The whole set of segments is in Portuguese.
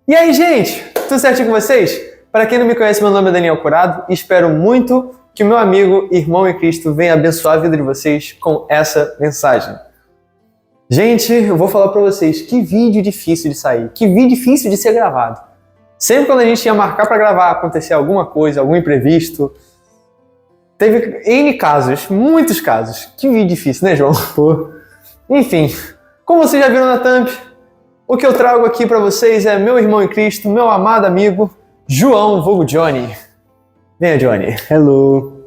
E aí, gente? Tudo certinho com vocês? Para quem não me conhece, meu nome é Daniel Curado e espero muito que o meu amigo, irmão em Cristo, venha abençoar a vida de vocês com essa mensagem. Gente, eu vou falar para vocês, que vídeo difícil de sair, que vídeo difícil de ser gravado. Sempre quando a gente ia marcar para gravar, acontecia alguma coisa, algum imprevisto. Teve N casos, muitos casos. Que vídeo difícil, né, João? Pô. Enfim, como vocês já viram na thumb, o que eu trago aqui para vocês é meu irmão em Cristo, meu amado amigo, João, vulgo Johnny. Venha, Johnny. Hello.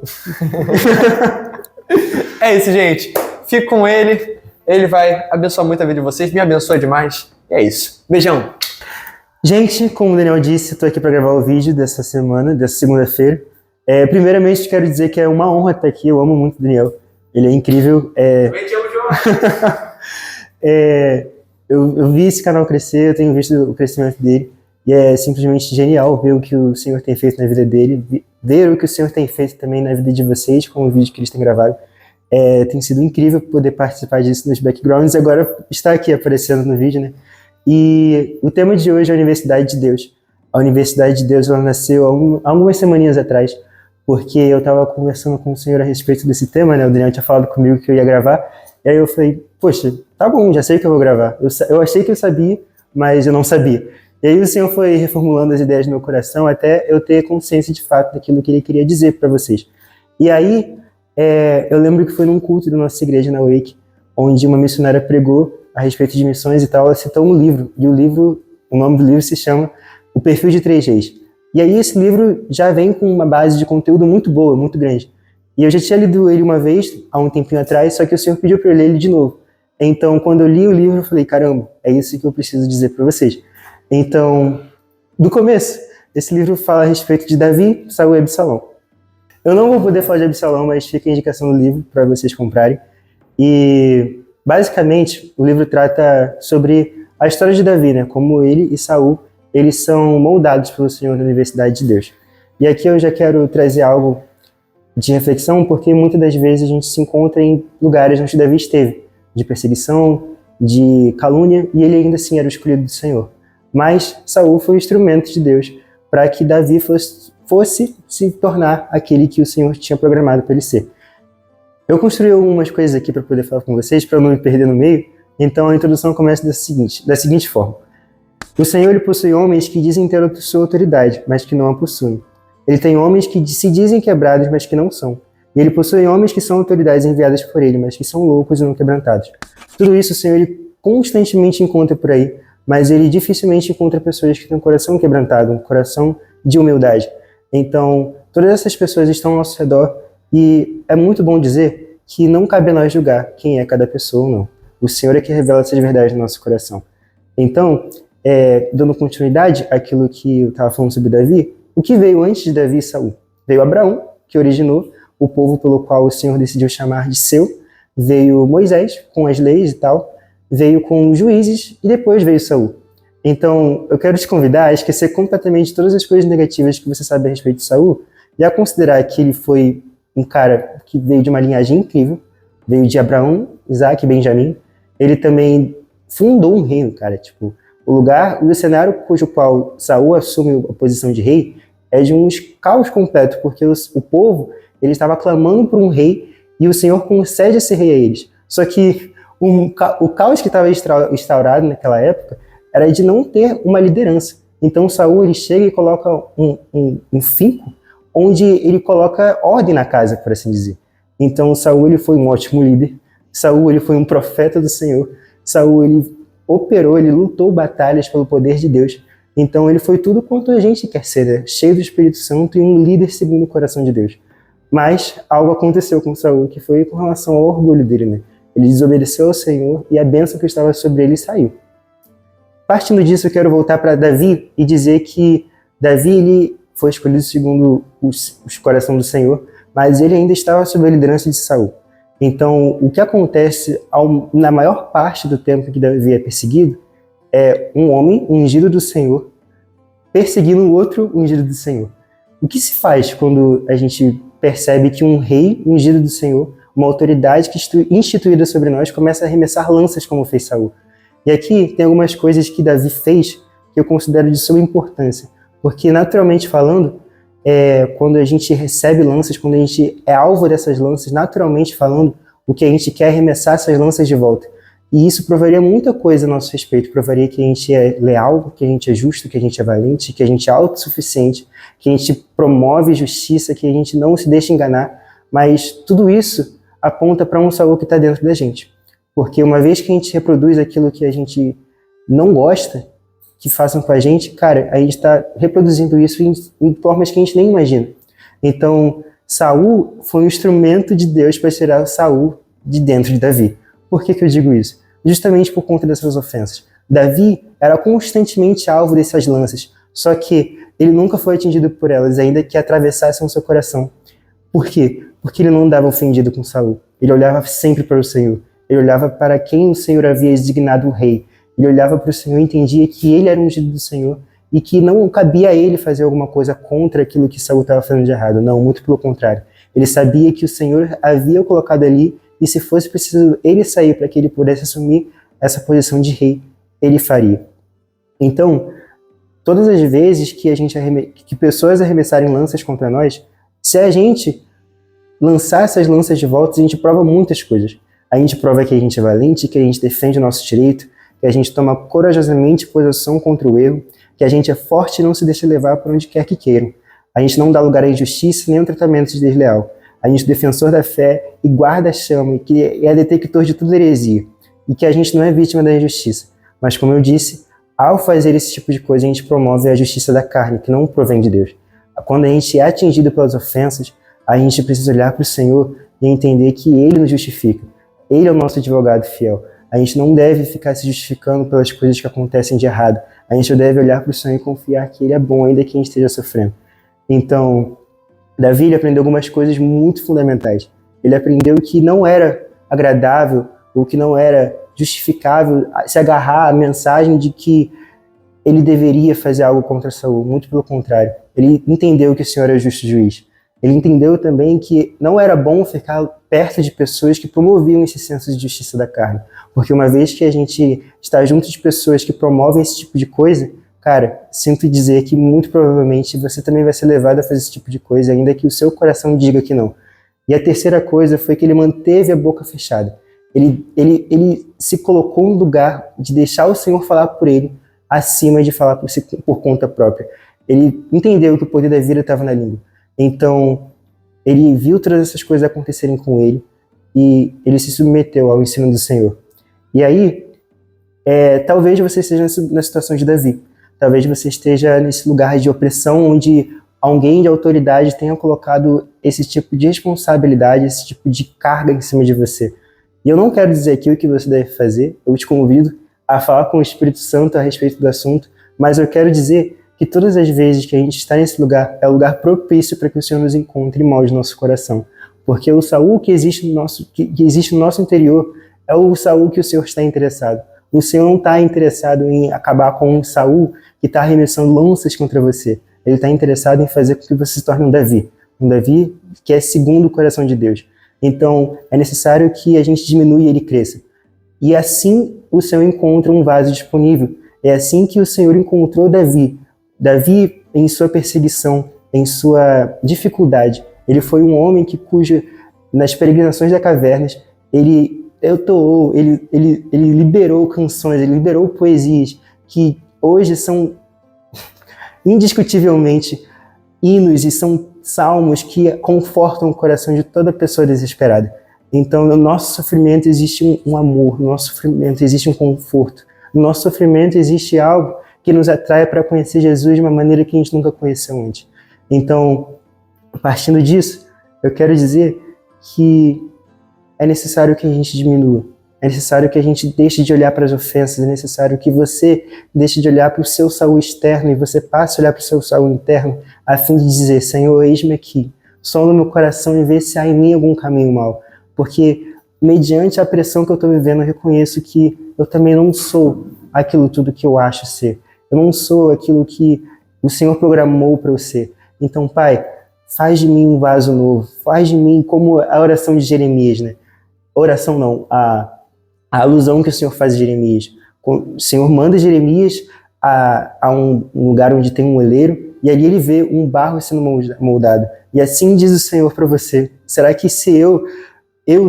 É isso, gente. Fico com ele. Ele vai abençoar muito a vida de vocês. Me abençoa demais. E é isso. Beijão. Gente, como o Daniel disse, estou aqui para gravar o vídeo dessa semana, dessa segunda-feira. Primeiramente, quero dizer que é uma honra estar aqui. Eu amo muito o Daniel. Ele é incrível. Também te amo, João. Eu vi esse canal crescer, eu tenho visto o crescimento dele. E é simplesmente genial ver o que o Senhor tem feito na vida dele, ver o que o Senhor tem feito também na vida de vocês, com o vídeo que eles têm gravado. Tem sido incrível poder participar disso nos backgrounds e agora estar aqui aparecendo no vídeo, né? E o tema de hoje é a Universidade de Deus. A Universidade de Deus, ela nasceu há algumas semaninhas atrás, porque eu estava conversando com o Senhor a respeito desse tema, né? O Daniel tinha falado comigo que eu ia gravar, e aí eu falei, poxa, tá bom, já sei que eu vou gravar. Eu achei que eu sabia, mas eu não sabia. E aí o Senhor foi reformulando as ideias no meu coração até eu ter consciência de fato daquilo que Ele queria dizer para vocês. E aí, eu lembro que foi num culto da nossa igreja na Wake, onde uma missionária pregou a respeito de missões e tal, ela citou um livro, e o nome do livro se chama O Perfil de Três Reis. E aí esse livro já vem com uma base de conteúdo muito boa, muito grande. E eu já tinha lido ele uma vez, há um tempinho atrás, só que o Senhor pediu para eu ler ele de novo. Então, quando eu li o livro, eu falei, caramba, é isso que eu preciso dizer para vocês. Então, do começo, esse livro fala a respeito de Davi, Saul e Absalão. Eu não vou poder falar de Absalão, mas fica a indicação do livro para vocês comprarem. E, basicamente, o livro trata sobre a história de Davi, né? Como ele e Saul, eles são moldados pelo Senhor na Universidade de Deus. E aqui eu já quero trazer algo de reflexão, porque muitas das vezes a gente se encontra em lugares onde Davi esteve, de perseguição, de calúnia, e ele ainda assim era o escolhido do Senhor. Mas Saul foi o instrumento de Deus para que Davi fosse se tornar aquele que o Senhor tinha programado para ele ser. Eu construí algumas coisas aqui para poder falar com vocês, para não me perder no meio, então a introdução começa da seguinte forma. O Senhor ele possui homens que dizem ter a sua autoridade, mas que não a possuem. Ele tem homens que se dizem quebrados, mas que não são. E ele possui homens que são autoridades enviadas por ele, mas que são loucos e não quebrantados. Tudo isso o Senhor ele constantemente encontra por aí, mas ele dificilmente encontra pessoas que têm um coração quebrantado, um coração de humildade. Então, todas essas pessoas estão ao nosso redor e é muito bom dizer que não cabe a nós julgar quem é cada pessoa ou não. O Senhor é que revela essas verdades no nosso coração. Então, dando continuidade àquilo que eu estava falando sobre Davi, o que veio antes de Davi e Saul? Veio Abraão, que originou o povo pelo qual o Senhor decidiu chamar de seu, veio Moisés, com as leis e tal, veio com juízes e depois veio Saul. Então, eu quero te convidar a esquecer completamente todas as coisas negativas que você sabe a respeito de Saul e a considerar que ele foi um cara que veio de uma linhagem incrível, veio de Abraão, Isaac e Benjamim. Ele também fundou um reino, cara, o cenário cujo qual Saul assume a posição de rei é de um caos completo, porque o povo ele estava clamando por um rei e o Senhor concede esse rei a eles. Só que o caos que estava instaurado naquela época era de não ter uma liderança. Então Saul ele chega e coloca um finco onde ele coloca ordem na casa, por assim dizer. Então Saul ele foi um ótimo líder, Saul ele foi um profeta do Senhor, Saul ele operou, ele lutou batalhas pelo poder de Deus. Então ele foi tudo quanto a gente quer ser, né? Cheio do Espírito Santo e um líder segundo o coração de Deus. Mas algo aconteceu com Saul que foi com relação ao orgulho dele, né? Ele desobedeceu ao Senhor e a bênção que estava sobre ele saiu. Partindo disso, eu quero voltar para Davi e dizer que Davi ele foi escolhido segundo o coração do Senhor, mas ele ainda estava sob a liderança de Saul. Então, o que acontece na maior parte do tempo que Davi é perseguido é um homem ungido do Senhor perseguindo o outro ungido do Senhor. O que se faz quando a gente percebe que um rei ungido do Senhor, uma autoridade instituída sobre nós, começa a arremessar lanças como fez Saul? E aqui tem algumas coisas que Davi fez que eu considero de suma importância, porque naturalmente falando, quando a gente recebe lanças, quando a gente é alvo dessas lanças, naturalmente falando, o que a gente quer é arremessar essas lanças de volta. E isso provaria muita coisa a nosso respeito, provaria que a gente é leal, que a gente é justo, que a gente é valente, que a gente é autossuficiente, que a gente promove justiça, que a gente não se deixa enganar, mas tudo isso aponta para um Saul que está dentro da gente. Porque uma vez que a gente reproduz aquilo que a gente não gosta, que façam com a gente, cara, a gente está reproduzindo isso em formas que a gente nem imagina. Então, Saul foi um instrumento de Deus para tirar Saul de dentro de Davi. Por que eu digo isso? Justamente por conta dessas ofensas. Davi era constantemente alvo dessas lanças, só que ele nunca foi atingido por elas, ainda que atravessassem o seu coração. Por quê? Porque ele não andava ofendido com Saul. Ele olhava sempre para o Senhor. Ele olhava para quem o Senhor havia designado o rei. Ele olhava para o Senhor e entendia que ele era ungido do Senhor e que não cabia a ele fazer alguma coisa contra aquilo que Saul estava fazendo de errado. Não, muito pelo contrário. Ele sabia que o Senhor havia o colocado ali e se fosse preciso ele sair para que ele pudesse assumir essa posição de rei, ele faria. Então, todas as vezes que pessoas arremessarem lanças contra nós, se a gente lançar essas lanças de volta, a gente prova muitas coisas. A gente prova que a gente é valente, que a gente defende o nosso direito, que a gente toma corajosamente posição contra o erro, que a gente é forte e não se deixa levar por onde quer que queiram. A gente não dá lugar à injustiça nem ao tratamento de desleal. A gente é defensor da fé e guarda a chama e que é detector de toda heresia. E que a gente não é vítima da injustiça. Mas, como eu disse, ao fazer esse tipo de coisa, a gente promove a justiça da carne, que não provém de Deus. Quando a gente é atingido pelas ofensas, a gente precisa olhar para o Senhor e entender que Ele nos justifica. Ele é o nosso advogado fiel. A gente não deve ficar se justificando pelas coisas que acontecem de errado. A gente deve olhar para o Senhor e confiar que Ele é bom, ainda que a gente esteja sofrendo. Então, Davi ele aprendeu algumas coisas muito fundamentais. Ele aprendeu que não era agradável ou que não era justificável se agarrar à mensagem de que ele deveria fazer algo contra Saul. Muito pelo contrário. Ele entendeu que o Senhor é o justo juiz. Ele entendeu também que não era bom ficar perto de pessoas que promoviam esse senso de justiça da carne. Porque uma vez que a gente está junto de pessoas que promovem esse tipo de coisa, cara, sinto dizer que muito provavelmente você também vai ser levado a fazer esse tipo de coisa, ainda que o seu coração diga que não. E a terceira coisa foi que ele manteve a boca fechada. Ele se colocou no lugar de deixar o Senhor falar por ele, acima de falar por conta própria. Ele entendeu que o poder da vida estava na língua. Então, ele viu todas essas coisas acontecerem com ele e ele se submeteu ao ensino do Senhor. E aí, talvez você esteja na situação de Davi. Talvez você esteja nesse lugar de opressão onde alguém de autoridade tenha colocado esse tipo de responsabilidade, esse tipo de carga em cima de você. E eu não quero dizer aqui o que você deve fazer, eu te convido a falar com o Espírito Santo a respeito do assunto, mas eu quero dizer que todas as vezes que a gente está nesse lugar, é o lugar propício para que o Senhor nos encontre e molde nosso coração. Porque o Saul que existe no nosso interior é o Saul que o Senhor está interessado. O Senhor não está interessado em acabar com um Saul que está arremessando lanças contra você. Ele está interessado em fazer com que você se torne um Davi que é segundo o coração de Deus. Então, é necessário que a gente diminua e ele cresça. E assim o Senhor encontra um vaso disponível. É assim que o Senhor encontrou Davi. Davi, em sua perseguição, em sua dificuldade, ele foi um homem nas peregrinações da cavernas, ele liberou canções, ele liberou poesias que hoje são indiscutivelmente hinos e são salmos que confortam o coração de toda pessoa desesperada. Então, no nosso sofrimento existe um amor, no nosso sofrimento existe um conforto, no nosso sofrimento existe algo que nos atrai para conhecer Jesus de uma maneira que a gente nunca conheceu antes. Então, partindo disso, eu quero dizer que é necessário que a gente diminua, é necessário que a gente deixe de olhar para as ofensas, é necessário que você deixe de olhar para o seu Saul externo e você passe a olhar para o seu Saul interno, a fim de dizer, Senhor, eis-me aqui, sonda no meu coração e vê se há em mim algum caminho mau. Porque, mediante a pressão que eu estou vivendo, eu reconheço que eu também não sou aquilo tudo que eu acho ser. Eu não sou aquilo que o Senhor programou para eu ser. Então, Pai, faz de mim um vaso novo. Faz de mim como a oração de Jeremias, né? Oração não, a alusão que o Senhor faz de Jeremias. O Senhor manda Jeremias a um lugar onde tem um oleiro, e ali ele vê um barro sendo moldado. E assim diz o Senhor para você: será que se eu,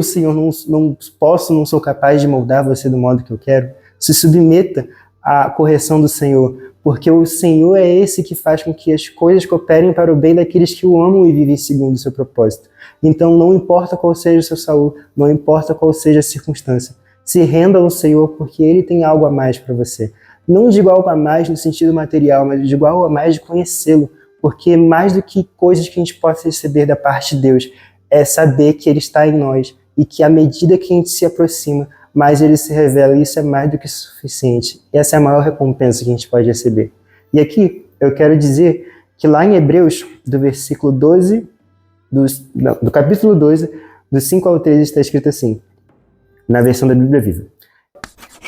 Senhor, não sou capaz de moldar você do modo que eu quero? Se submeta à correção do Senhor, porque o Senhor é esse que faz com que as coisas cooperem para o bem daqueles que o amam e vivem segundo o seu propósito. Então, não importa qual seja o seu saúde, não importa qual seja a circunstância, se renda ao Senhor, porque Ele tem algo a mais para você. Não de igual a mais no sentido material, mas de igual a mais de conhecê-lo, porque mais do que coisas que a gente possa receber da parte de Deus, é saber que Ele está em nós e que à medida que a gente se aproxima, mais Ele se revela, e isso é mais do que suficiente. Essa é a maior recompensa que a gente pode receber. E aqui eu quero dizer que lá em Hebreus, do versículo 12, do capítulo 12, do 5 ao 13, está escrito assim, na versão da Bíblia Viva: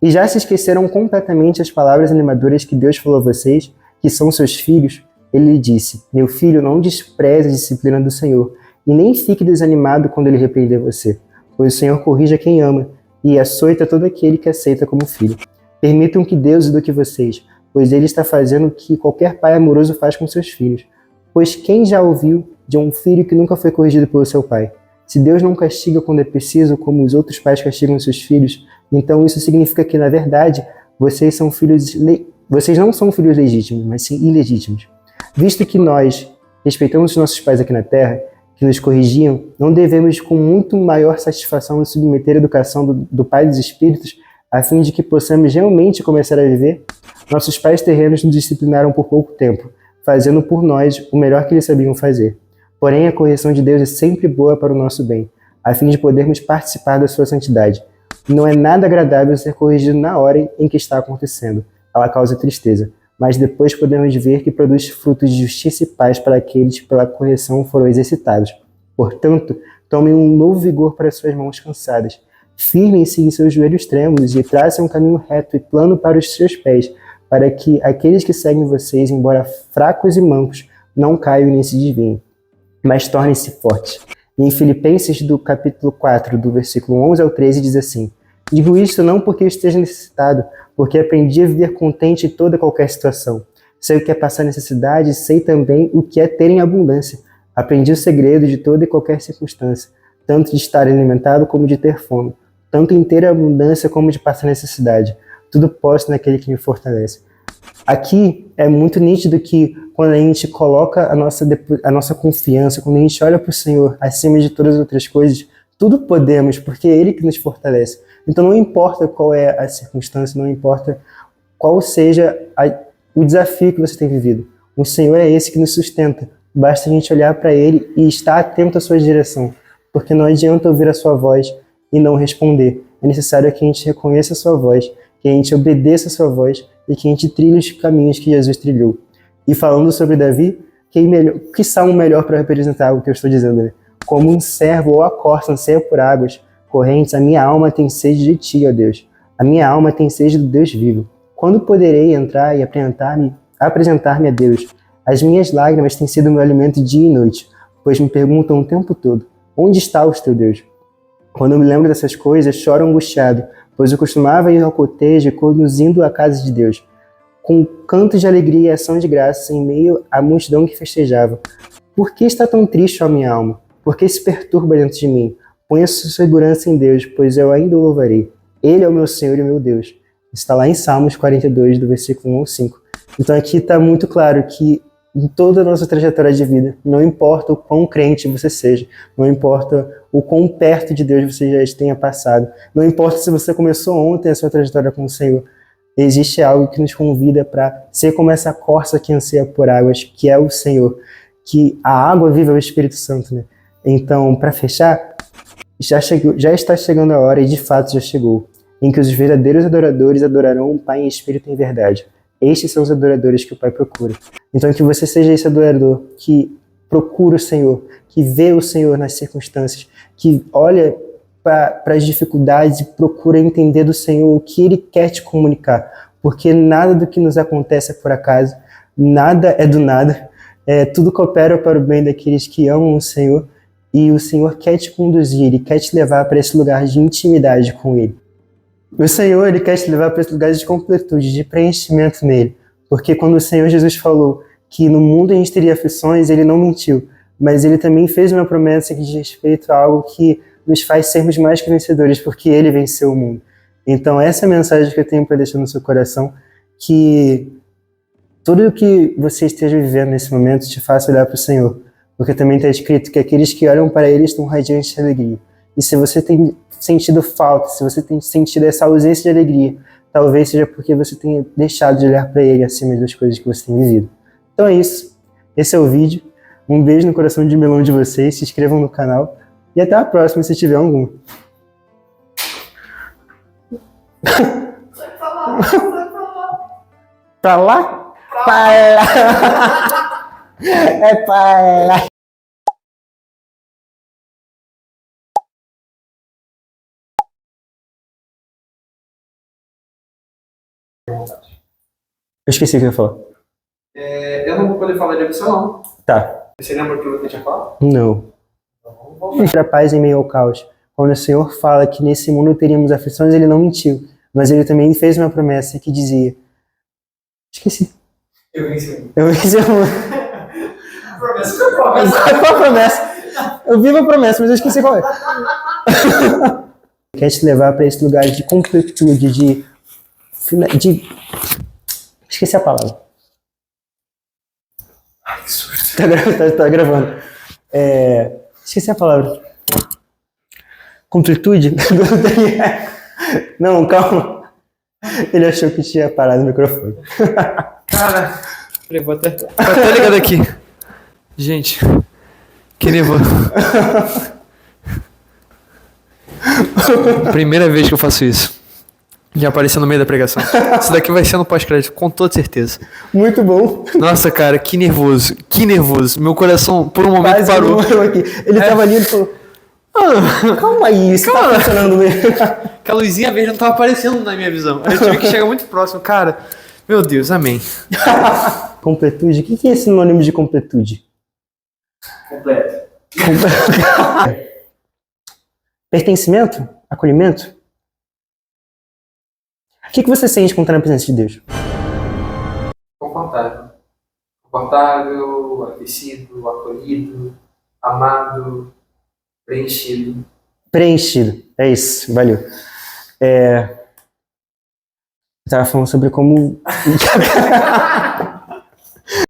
e já se esqueceram completamente as palavras animadoras que Deus falou a vocês, que são seus filhos? Ele lhe disse: meu filho, não despreze a disciplina do Senhor, e nem fique desanimado quando Ele repreender você, pois o Senhor corrige a quem ama, e açoita todo aquele que aceita como filho. Permitam que Deus eduque vocês, pois Ele está fazendo o que qualquer pai amoroso faz com seus filhos. Pois quem já ouviu de um filho que nunca foi corrigido pelo seu pai? Se Deus não castiga quando é preciso, como os outros pais castigam seus filhos, então isso significa que, na verdade, vocês não são filhos legítimos, mas sim ilegítimos. Visto que nós respeitamos os nossos pais aqui na terra, que nos corrigiam, não devemos com muito maior satisfação nos submeter à educação do Pai dos Espíritos, a fim de que possamos realmente começar a viver? Nossos pais terrenos nos disciplinaram por pouco tempo, fazendo por nós o melhor que eles sabiam fazer. Porém, a correção de Deus é sempre boa para o nosso bem, a fim de podermos participar da sua santidade. Não é nada agradável ser corrigido na hora em que está acontecendo. Ela causa tristeza, mas depois podemos ver que produz frutos de justiça e paz para aqueles que pela correção foram exercitados. Portanto, tomem um novo vigor para suas mãos cansadas. Firmem-se em seus joelhos trêmulos e tracem um caminho reto e plano para os seus pés, para que aqueles que seguem vocês, embora fracos e mancos, não caiam nem se desviem, mas tornem-se fortes. E em Filipenses, do capítulo 4, do versículo 11 ao 13, diz assim: digo isso não porque eu esteja necessitado, porque aprendi a viver contente em toda e qualquer situação. Sei o que é passar necessidade e sei também o que é ter em abundância. Aprendi o segredo de toda e qualquer circunstância, tanto de estar alimentado como de ter fome, tanto em ter abundância como de passar necessidade. Tudo posso naquele que me fortalece. Aqui é muito nítido que quando a gente coloca a nossa confiança, quando a gente olha para o Senhor acima de todas as outras coisas, tudo podemos, porque é Ele que nos fortalece. Então não importa qual é a circunstância, não importa qual seja o desafio que você tem vivido. O Senhor é esse que nos sustenta. Basta a gente olhar para Ele e estar atento à sua direção, porque não adianta ouvir a sua voz e não responder. É necessário que a gente reconheça a sua voz, que a gente obedeça a sua voz e que a gente trilhe os caminhos que Jesus trilhou. E falando sobre Davi, que salmo melhor para representar o que eu estou dizendo, né? Como um servo ou a corça anseia por águas correntes, a minha alma tem sede de ti, ó Deus. A minha alma tem sede do Deus vivo. Quando poderei entrar e apresentar-me a Deus? As minhas lágrimas têm sido meu alimento dia e noite, pois me perguntam o tempo todo: onde está o teu Deus? Quando eu me lembro dessas coisas, choro angustiado, pois eu costumava ir ao cotejo conduzindo à casa de Deus, com cantos de alegria e ação de graça em meio à multidão que festejava. Por que está tão triste, ó minha alma? Por que se perturba dentro de mim? Ponha sua segurança em Deus, pois eu ainda o louvarei. Ele é o meu Senhor e o meu Deus. Está lá em Salmos 42, do versículo 1 ao 5. Então aqui está muito claro que em toda a nossa trajetória de vida, não importa o quão crente você seja, não importa o quão perto de Deus você já tenha passado, não importa se você começou ontem a sua trajetória com o Senhor, existe algo que nos convida para ser como essa corça que anseia por águas, que é o Senhor, que a água viva é o Espírito Santo, né? Então, para fechar, já está chegando a hora, e de fato já chegou, em que os verdadeiros adoradores adorarão o Pai em espírito e em verdade. Estes são os adoradores que o Pai procura. Então, que você seja esse adorador que procura o Senhor, que vê o Senhor nas circunstâncias, que olha para as dificuldades e procura entender do Senhor o que Ele quer te comunicar. Porque nada do que nos acontece é por acaso, nada é do nada, tudo coopera para o bem daqueles que amam o Senhor, e o Senhor quer te conduzir, Ele quer te levar para esse lugar de intimidade com Ele. O Senhor, Ele quer te levar para esse lugar de completude, de preenchimento nele, Porque quando o Senhor Jesus falou que no mundo a gente teria aflições, ele não mentiu. Mas ele também fez uma promessa que diz respeito a algo que nos faz sermos mais que vencedores, porque ele venceu o mundo. Então essa é a mensagem que eu tenho para deixar no seu coração, que tudo o que você esteja vivendo nesse momento te faça olhar para o Senhor. Porque também está escrito que aqueles que olham para ele estão radiantes de alegria. E se você tem sentido falta, se você tem sentido essa ausência de alegria, talvez seja porque você tenha deixado de olhar para ele acima das coisas que você tem vivido. Então é isso. Esse é o vídeo. Um beijo no coração de melão de vocês. Se inscrevam no canal. E até a próxima, se tiver algum. Pra lá? Pra lá. É pra lá. Eu esqueci o que eu ia falar. Eu não vou poder falar de opção, não. Tá. Você lembra o que você tinha falado? Não. A paz em meio ao caos. Quando o Senhor fala que nesse mundo teríamos aflições, ele não mentiu. Mas ele também fez uma promessa que dizia... Esqueci. Eu venci. Eu venci o mundo. Promessa que eu promesso. Qual a promessa? Eu vivo a promessa, mas eu esqueci qual é. Quer te levar para esse lugar de completude, de... Esqueci a palavra. Ai, que susto. Tá gravando. Esqueci a palavra. Completude? Não, calma. Ele achou que tinha parado o microfone. Cara, peraí, vou até ligar aqui. Gente, que nervoso. Primeira vez que eu faço isso. Já apareceu no meio da pregação. Isso daqui vai ser no pós-crédito, com toda certeza. Muito bom. Nossa, cara, que nervoso. Que nervoso. Meu coração, por um momento, Quase parou. aqui. Ele tava ali e falou... Calma aí, isso tá funcionando mesmo. Que a luzinha verde não tava aparecendo na minha visão. Eu tive que chegar muito próximo. Cara, meu Deus, amém. Completude? O que é sinônimo de completude? Completo. Pertencimento? Acolhimento? O que você sente quando está na presença de Deus? Confortável. Confortável, aquecido, acolhido, amado, preenchido. Preenchido. É isso, valeu. Eu tava falando sobre como...